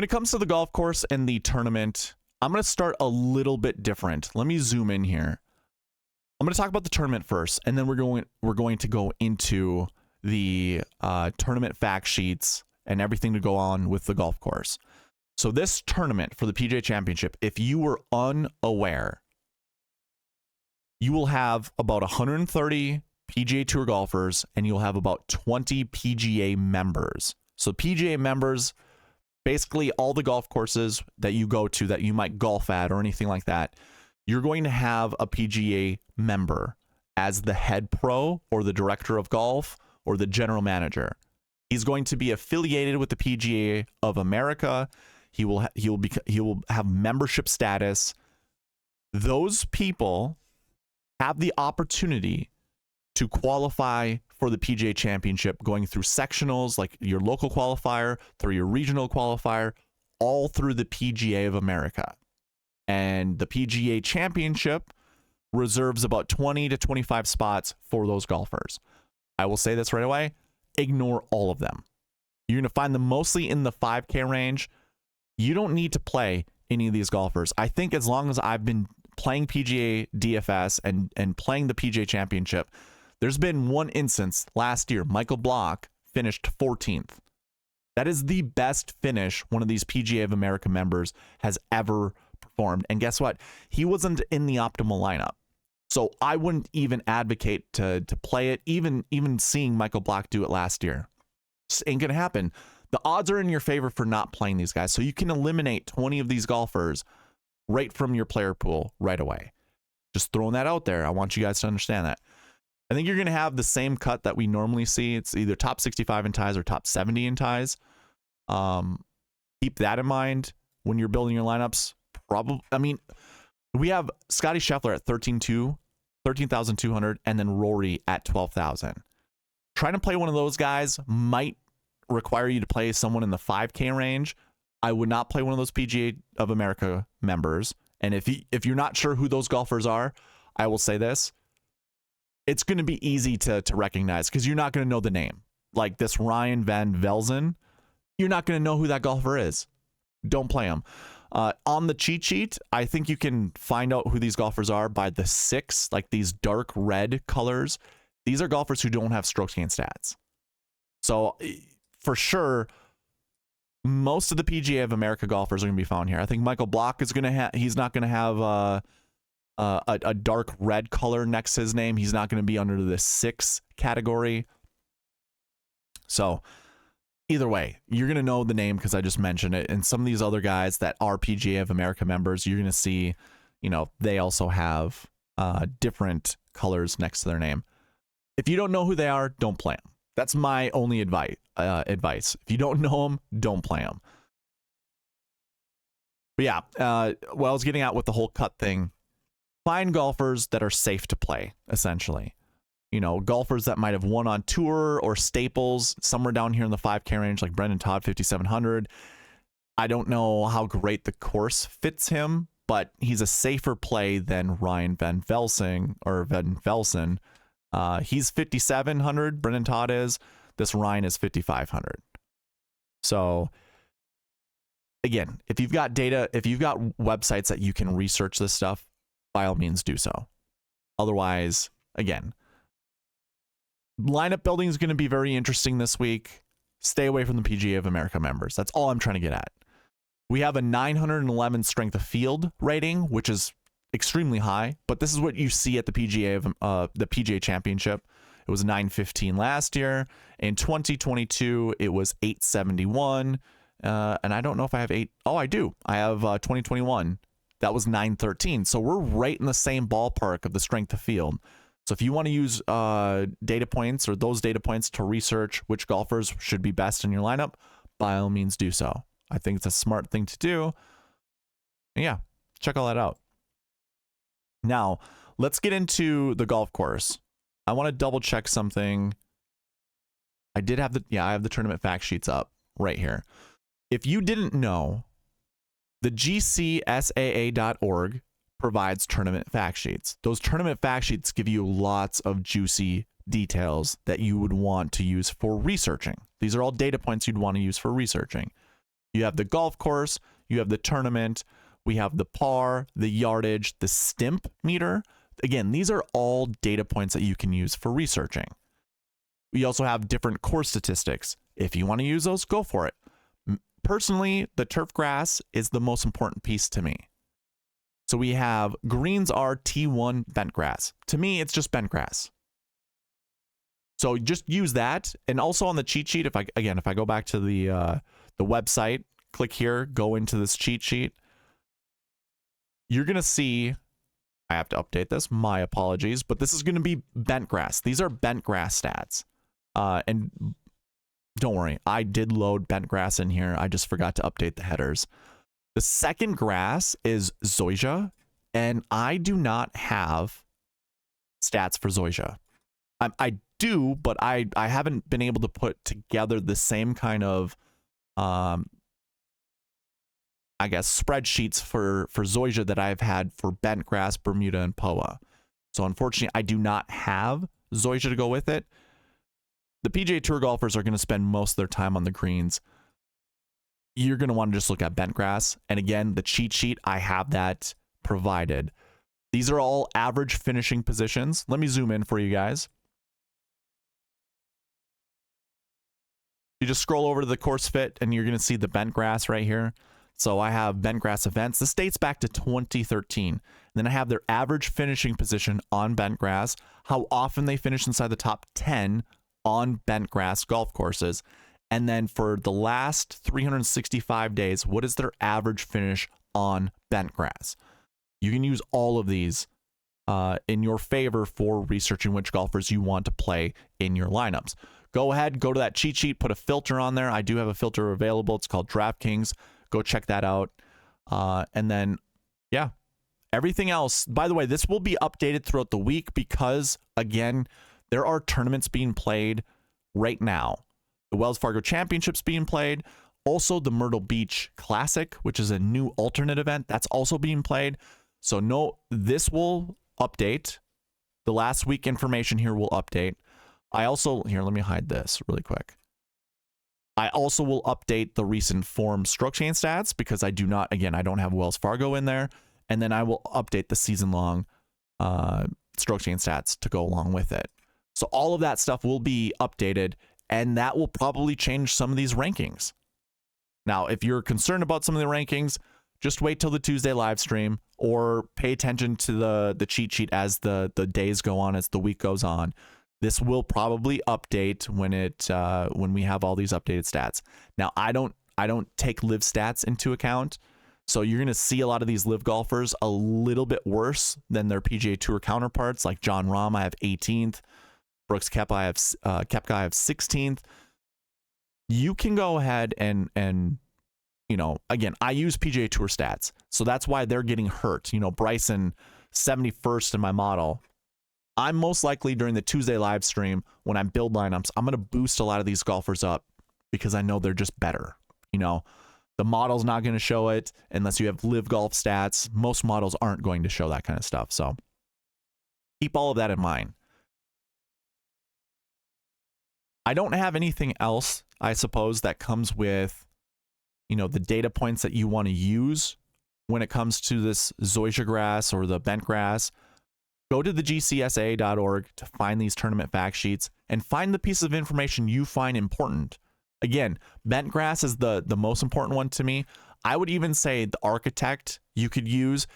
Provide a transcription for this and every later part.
When it comes to the golf course and the tournament, I'm going to start a little bit different. Let me zoom in here. I'm going to talk about the tournament first, and then we're going to go into the tournament fact sheets and everything to go on with the golf course. So this tournament for the PGA Championship, if you were unaware, you will have about 130 PGA Tour golfers, and you'll have about 20 PGA members. So PGA members, basically all the golf courses that you go to that you might golf at or anything like that, you're going to have a PGA member as the head pro or the director of golf or the general manager. He's going to be affiliated with the PGA of America. He will have membership status. Those people have the opportunity to qualify for the PGA Championship, going through sectionals like your local qualifier, through your regional qualifier, all through the PGA of America. And the PGA Championship reserves about 20 to 25 spots for those golfers. I will say this right away, ignore all of them. You're going to find them mostly in the 5K range. You don't need to play any of these golfers. I think as long as I've been playing PGA DFS and playing the PGA Championship, there's been one instance last year, Michael Block finished 14th. That is the best finish one of these PGA of America members has ever performed. And guess what? He wasn't in the optimal lineup. So I wouldn't even advocate to play it, even seeing Michael Block do it last year. Just ain't going to happen. The odds are in your favor for not playing these guys. So you can eliminate 20 of these golfers right from your player pool right away. Just throwing that out there. I want you guys to understand that. I think you're going to have the same cut that we normally see. It's either top 65 in ties or top 70 in ties. Keep that in mind when you're building your lineups. We have Scotty Scheffler at 13,200, and then Rory at 12,000. Trying to play one of those guys might require you to play someone in the 5K range. I would not play one of those PGA of America members. And if you're not sure who those golfers are, I will say this. It's going to be easy to recognize because you're not going to know the name. Like this Ryan Van Velzen, you're not going to know who that golfer is. Don't play him. On the cheat sheet, I think you can find out who these golfers are by the 6, like these dark red colors. These are golfers who don't have strokes gained stats. So for sure, most of the PGA of America golfers are going to be found here. I think Michael Block is going to have, he's not going to have a dark red color next to his name. He's not going to be under the 6 category. So either way, you're going to know the name because I just mentioned it. And some of these other guys that are PGA of America members, you're going to see, they also have different colors next to their name. If you don't know who they are, don't play them. That's my only advice. If you don't know them, don't play them. But yeah, what I was getting at with the whole cut thing, find golfers that are safe to play, essentially. Golfers that might have won on tour or staples somewhere down here in the 5K range, like Brendan Todd, 5,700. I don't know how great the course fits him, but he's a safer play than Ryan Van Velsen. He's 5,700. Brendan Todd is. This Ryan is 5,500. So again, if you've got data, if you've got websites that you can research this stuff, by all means do so. Otherwise, again, lineup building is going to be very interesting this week. Stay away from the PGA of America members. That's all I'm trying to get at. We have a 911 strength of field rating, which is extremely high, but this is what you see at the PGA Championship. It was 915 last year. In 2022, it was 871. And I don't know if I have 8. Oh, I do. I have 2021. That was 913. So we're right in the same ballpark of the strength of field. So if you want to use data points or those data points to research which golfers should be best in your lineup, by all means do so. I think it's a smart thing to do. And yeah, check all that out. Now, let's get into the golf course. I want to double check something. I have the tournament fact sheets up right here. If you didn't know, the GCSAA.org provides tournament fact sheets. Those tournament fact sheets give you lots of juicy details that you would want to use for researching. These are all data points you'd want to use for researching. You have the golf course, you have the tournament, we have the par, the yardage, the stimp meter. Again, these are all data points that you can use for researching. We also have different course statistics. If you want to use those, go for it. Personally, the turf grass is the most important piece to me. So we have greens are T1 bent grass. To me, it's just bent grass. So just use that. And also on the cheat sheet, if I go back to the website, click here, go into this cheat sheet, you're going to see, I have to update this, my apologies, but this is going to be bent grass. These are bent grass stats. And don't worry, I did load bent grass in here. I just forgot to update the headers. The second grass is Zoysia, and I do not have stats for Zoysia. I do, but I haven't been able to put together the same kind of, I guess, spreadsheets for Zoysia that I've had for bent grass, Bermuda, and POA. So unfortunately, I do not have Zoysia to go with it. The PGA Tour golfers are going to spend most of their time on the greens. You're going to want to just look at bent grass. And again, the cheat sheet, I have that provided. These are all average finishing positions. Let me zoom in for you guys. You just scroll over to the course fit and you're going to see the bent grass right here. So I have bent grass events. This dates back to 2013. And then I have their average finishing position on bent grass, how often they finish inside the top 10 on bent grass golf courses. And then for the last 365 days, what is their average finish on bent grass? You can use all of these in your favor for researching which golfers you want to play in your lineups. Go ahead, go to that cheat sheet, put a filter on there. I do have a filter available. It's called DraftKings. Go check that out. And then, yeah, everything else. By the way, this will be updated throughout the week because, again, there are tournaments being played right now. The Wells Fargo Championship's being played. Also, the Myrtle Beach Classic, which is a new alternate event, that's also being played. So no, this will update. The last week information here will update. I also, here, let me hide this really quick. I also will update the recent form stroke chain stats because I do not, again, I don't have Wells Fargo in there. And then I will update the season-long stroke chain stats to go along with it. So all of that stuff will be updated, and that will probably change some of these rankings. Now, if you're concerned about some of the rankings, just wait till the Tuesday live stream or pay attention to the cheat sheet as the days go on, as the week goes on. This will probably update when we have all these updated stats. Now, I don't take live stats into account, so you're going to see a lot of these live golfers a little bit worse than their PGA Tour counterparts. Like John Rahm, I have 18th. Brooks Koepka, I have 16th. You can go ahead and you know, again, I use PGA Tour stats, so that's why they're getting hurt. You know, Bryson 71st in my model. I'm most likely during the Tuesday live stream when I build lineups, I'm going to boost a lot of these golfers up because I know they're just better. You know, the model's not going to show it unless you have live golf stats. Most models aren't going to show that kind of stuff. So keep all of that in mind. I don't have anything else, I suppose, that comes with, you know, the data points that you want to use when it comes to this Zoysia grass or the bent grass. Go to the gcsa.org to find these tournament fact sheets and find the piece of information you find important. Again, bent grass is the most important one to me. I would even say the architect you could use.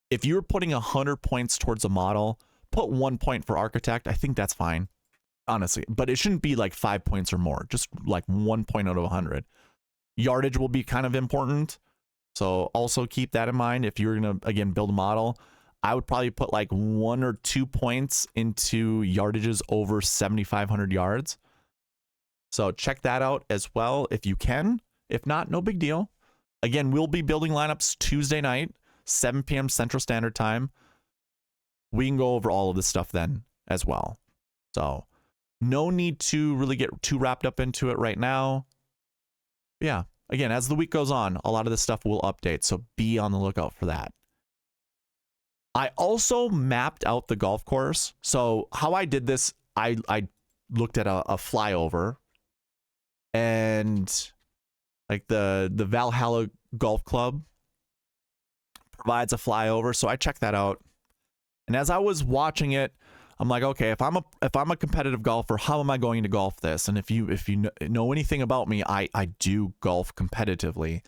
If you're putting 100 points towards a model, put 1 point for architect. I think that's fine, honestly. But it shouldn't be like 5 points or more, just like 1 point out of 100. Yardage will be kind of important. So also keep that in mind. If you're going to, again, build a model, I would probably put like 1 or 2 points into yardages over 7,500 yards. So check that out as well if you can. If not, no big deal. Again, we'll be building lineups Tuesday night, 7 p.m. Central Standard Time. We can go over all of this stuff then as well. So no need to really get too wrapped up into it right now. Yeah, again, as the week goes on, a lot of this stuff will update. So be on the lookout for that. I also mapped out the golf course. So how I did this, I looked at a flyover, and like the Valhalla Golf Club provides a flyover, so I checked that out. And as I was watching it, I'm like, okay, if I'm a competitive golfer, how am I going to golf this? And if you know anything about me, I do golf competitively.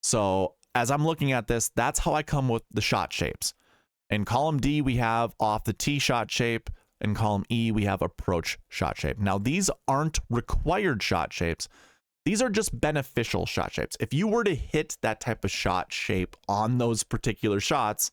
So as I'm looking at this, that's how I come with the shot shapes. In column D, we have off the tee shot shape. In column E, we have approach shot shape. Now, these aren't required shot shapes. These are just beneficial shot shapes. If you were to hit that type of shot shape on those particular shots,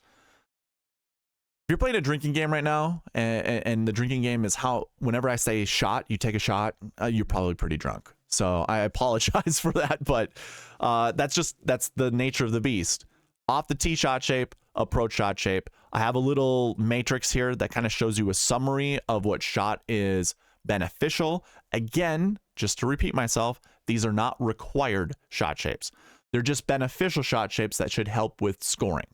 if you're playing a drinking game right now, and the drinking game is how, whenever I say shot, you take a shot, you're probably pretty drunk. So I apologize for that, but that's the nature of the beast. Off the tee shot shape, approach shot shape. I have a little matrix here that kind of shows you a summary of what shot is beneficial. Again, just to repeat myself, these are not required shot shapes. They're just beneficial shot shapes that should help with scoring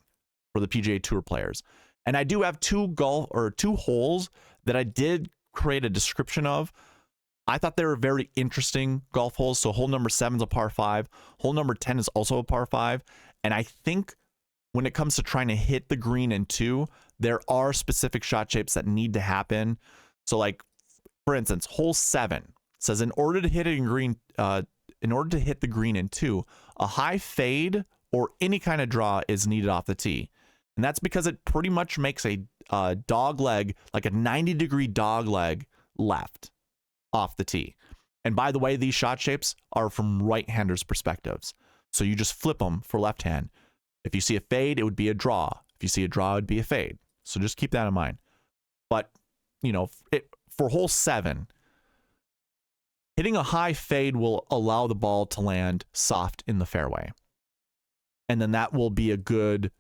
for the PGA Tour players. And I do have two holes that I did create a description of. I thought they were very interesting golf holes. So hole number 7 is a par 5. Hole number 10 is also a par 5. And I think when it comes to trying to hit the green in 2, there are specific shot shapes that need to happen. So like, for instance, hole 7 says in order to hit the green in 2, a high fade or any kind of draw is needed off the tee. And that's because it pretty much makes a dog leg, like a 90-degree dog leg left off the tee. And by the way, these shot shapes are from right-handers' perspectives. So you just flip them for left hand. If you see a fade, it would be a draw. If you see a draw, it would be a fade. So just keep that in mind. But, you know, for hole 7, hitting a high fade will allow the ball to land soft in the fairway. And then that will be a good,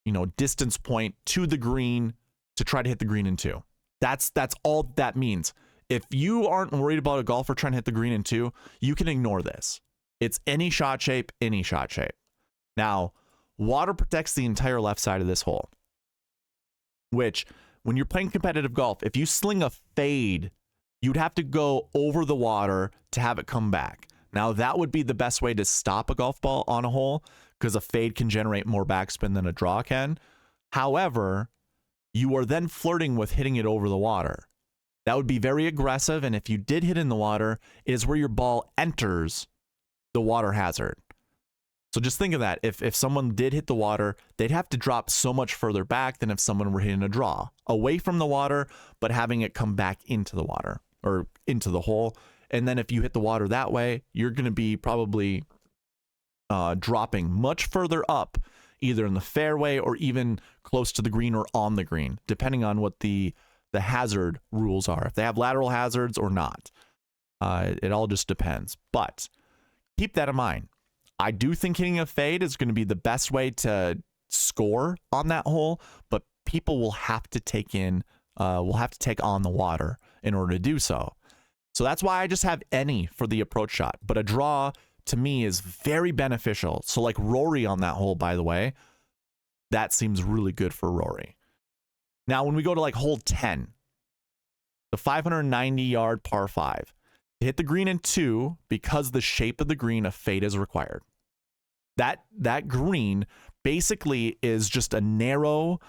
you know, distance point to the green to try to hit the green in 2. That's all that means. If you aren't worried about a golfer trying to hit the green in 2, you can ignore this. It's any shot shape, any shot shape. Now, water protects the entire left side of this hole, which when you're playing competitive golf, if you sling a fade, you'd have to go over the water to have it come back. Now, that would be the best way to stop a golf ball on a hole, because a fade can generate more backspin than a draw can. However, you are then flirting with hitting it over the water. That would be very aggressive, and if you did hit in the water, it is where your ball enters the water hazard. So just think of that. If someone did hit the water, they'd have to drop so much further back than if someone were hitting a draw. Away from the water, but having it come back into the water, or into the hole. And then if you hit the water that way, you're going to be probably dropping much further up, either in the fairway or even close to the green or on the green, depending on what the hazard rules are, if they have lateral hazards or not. It all just depends. But keep that in mind. I do think hitting a fade is going to be the best way to score on that hole, but people will have to take on the water in order to do so. So that's why I just have any for the approach shot. But a draw, to me, is very beneficial. So like Rory on that hole, by the way, that seems really good for Rory. Now, when we go to like hole 10, the 590-yard par 5, to hit the green in 2, because the shape of the green, a fade is required. That green basically is just a narrow,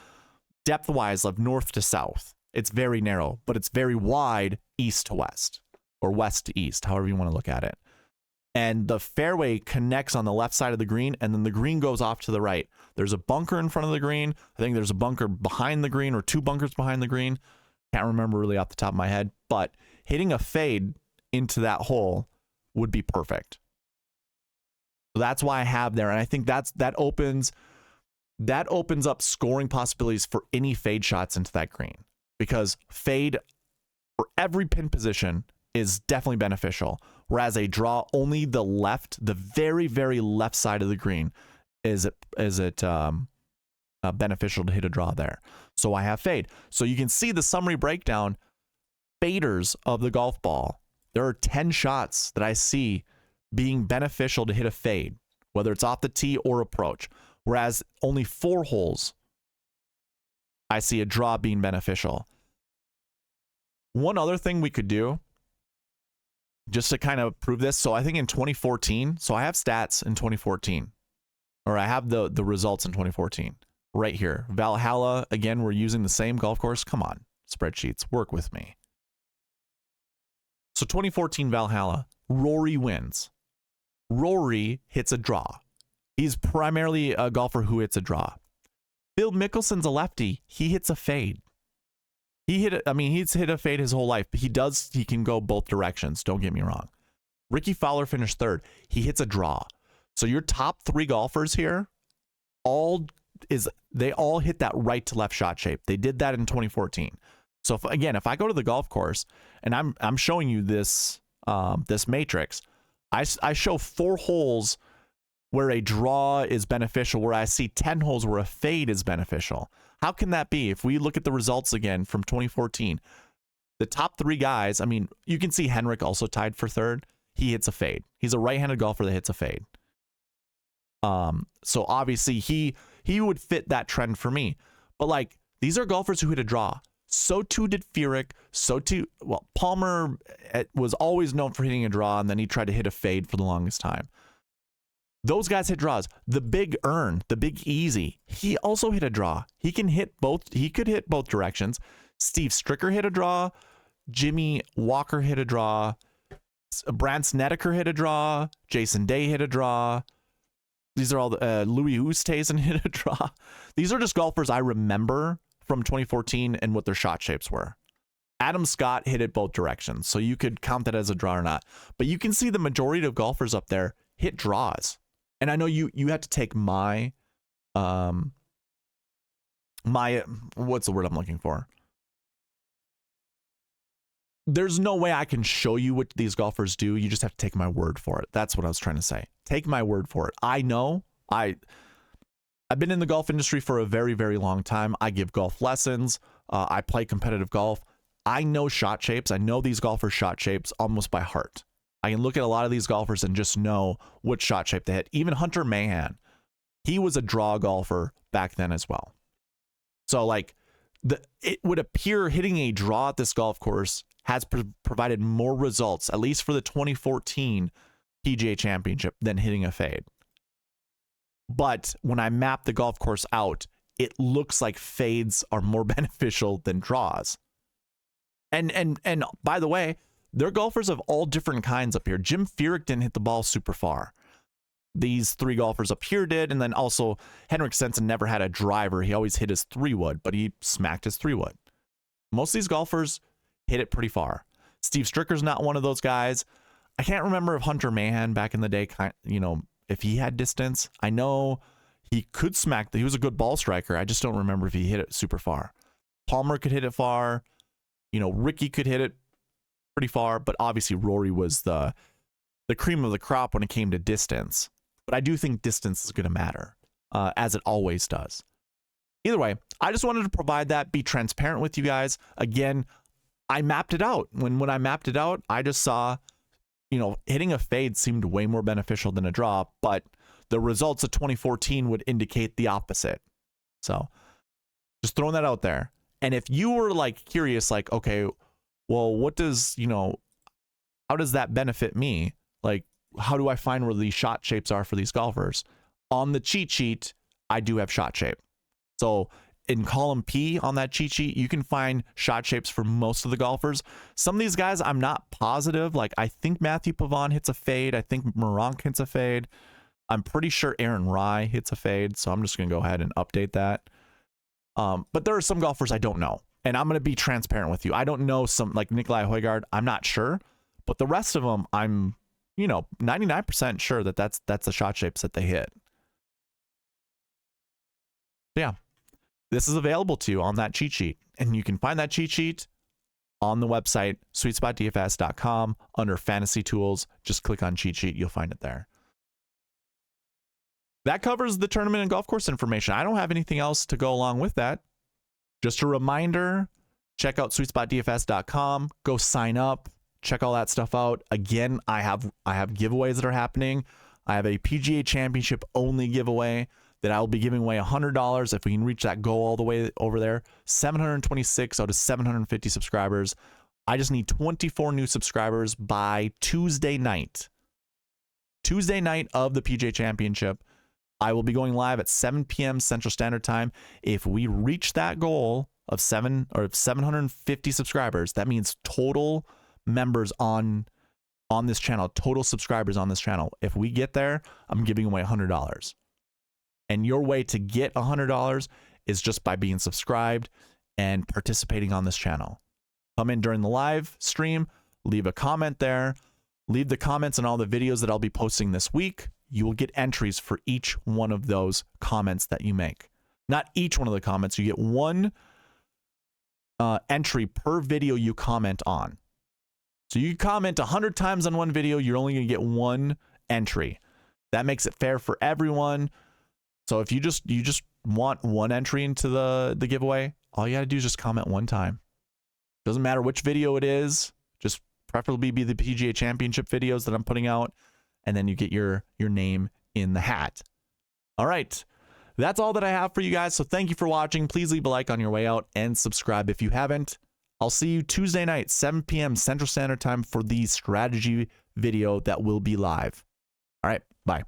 depth-wise, of north to south. It's very narrow, but it's very wide east to west, or west to east, however you want to look at it. And the fairway connects on the left side of the green, and then the green goes off to the right. There's a bunker in front of the green. I think there's a bunker behind the green, or 2 bunkers behind the green. Can't remember really off the top of my head, but hitting a fade into that hole would be perfect. So that's why I have there, and I think that opens up scoring possibilities for any fade shots into that green, because fade for every pin position is definitely beneficial, whereas a draw, only the very, very left side of the green is beneficial to hit a draw there. So I have fade. So you can see the summary breakdown, faders of the golf ball. There are 10 shots that I see being beneficial to hit a fade, whether it's off the tee or approach, whereas only 4 holes I see a draw being beneficial. One other thing we could do just to kind of prove this. So I think in 2014, so I have stats in 2014, or I have the results in 2014 right here. Valhalla, again, we're using the same golf course. Come on, spreadsheets, work with me. So 2014 Valhalla, Rory wins. Rory hits a draw. He's primarily a golfer who hits a draw. Phil Mickelson's a lefty. He hits a fade. He's hit a fade his whole life. But he can go both directions. Don't get me wrong. Ricky Fowler finished third. He hits a draw. So your top 3 golfers here, they all hit that right to left shot shape. They did that in 2014. So if I go to the golf course and I'm showing you this matrix, I show 4 holes where a draw is beneficial, where I see 10 holes where a fade is beneficial. How can that be? If we look at the results again from 2014, the top 3 guys, I mean, you can see Henrik also tied for third. He hits a fade. He's a right-handed golfer that hits a fade. So obviously he would fit that trend for me. But like, these are golfers who hit a draw. So too did Furyk. Palmer was always known for hitting a draw, and then he tried to hit a fade for the longest time. Those guys hit draws. The Big Earn, the Big Easy, he also hit a draw. He can hit both. He could hit both directions. Steve Stricker hit a draw. Jimmy Walker hit a draw. Brant Snedeker hit a draw. Jason Day hit a draw. These are all the Louis Oosthuizen hit a draw. These are just golfers I remember from 2014 and what their shot shapes were. Adam Scott hit it both directions, so you could count that as a draw or not. But you can see the majority of golfers up there hit draws. And I know you had to take my what's the word I'm looking for? There's no way I can show you what these golfers do. You just have to take my word for it. That's what I was trying to say. Take my word for it. I know. I've been in the golf industry for a very, very long time. I give golf lessons. I play competitive golf. I know shot shapes. I know these golfers' shot shapes almost by heart. I can look at a lot of these golfers and just know what shot shape they hit. Even Hunter Mahan, he was a draw golfer back then as well. So like, it would appear hitting a draw at this golf course has provided more results, at least for the 2014 PGA Championship, than hitting a fade. But when I map the golf course out, it looks like fades are more beneficial than draws. And by the way, there are golfers of all different kinds up here. Jim Furyk didn't hit the ball super far. These 3 golfers up here did, and then also Henrik Stenson never had a driver. He always hit his 3-wood, but he smacked his 3-wood. Most of these golfers hit it pretty far. Steve Stricker's not one of those guys. I can't remember if Hunter Mahan back in the day, if he had distance. I know he could smack. He was a good ball striker. I just don't remember if he hit it super far. Palmer could hit it far. Ricky could hit it pretty far, but obviously Rory was the cream of the crop when it came to distance. But I do think distance is going to matter, as it always does. Either way, I just wanted to provide that, be transparent with you guys. Again, I mapped it out. When I mapped it out, I just saw, hitting a fade seemed way more beneficial than a draw, but the results of 2014 would indicate the opposite. So just throwing that out there. And if you were like curious, like, okay, well, what does, how does that benefit me? Like, how do I find where these shot shapes are for these golfers? On the cheat sheet, I do have shot shape. So in column P on that cheat sheet, you can find shot shapes for most of the golfers. Some of these guys, I'm not positive. Like, I think Matthew Pavon hits a fade. I think Moronk hits a fade. I'm pretty sure Aaron Rye hits a fade. So I'm just going to go ahead and update that. But there are some golfers I don't know. And I'm going to be transparent with you. I don't know some, like Nikolai Højgaard. I'm not sure. But the rest of them, I'm, 99% sure that that's the shot shapes that they hit. Yeah. This is available to you on that cheat sheet. And you can find that cheat sheet on the website, SweetSpotDFS.com, under Fantasy Tools. Just click on cheat sheet. You'll find it there. That covers the tournament and golf course information. I don't have anything else to go along with that. Just a reminder, check out SweetSpotDFS.com. Go sign up. Check all that stuff out. Again, I have giveaways that are happening. I have a PGA Championship only giveaway that I will be giving away $100 if we can reach that goal all the way over there. 726 out of 750 subscribers. I just need 24 new subscribers by Tuesday night. Tuesday night of the PGA Championship. I will be going live at 7 p.m. Central Standard Time. If we reach that goal of 750 subscribers, that means total members on this channel, total subscribers on this channel. If we get there, I'm giving away $100. And your way to get $100 is just by being subscribed and participating on this channel. Come in during the live stream, leave a comment there, leave the comments on all the videos that I'll be posting this week. You will get entries for each one of those comments that you make. Not each one of the comments. You get one entry per video you comment on. So you comment 100 times on one video, you're only going to get one entry. That makes it fair for everyone. So if you just want one entry into the giveaway, all you got to do is just comment one time. Doesn't matter which video it is, just preferably be the PGA Championship videos that I'm putting out, and then you get your name in the hat. All right. That's all that I have for you guys. So thank you for watching. Please leave a like on your way out and subscribe if you haven't. I'll see you Tuesday night, 7 p.m. Central Standard Time for the strategy video that will be live. All right. Bye.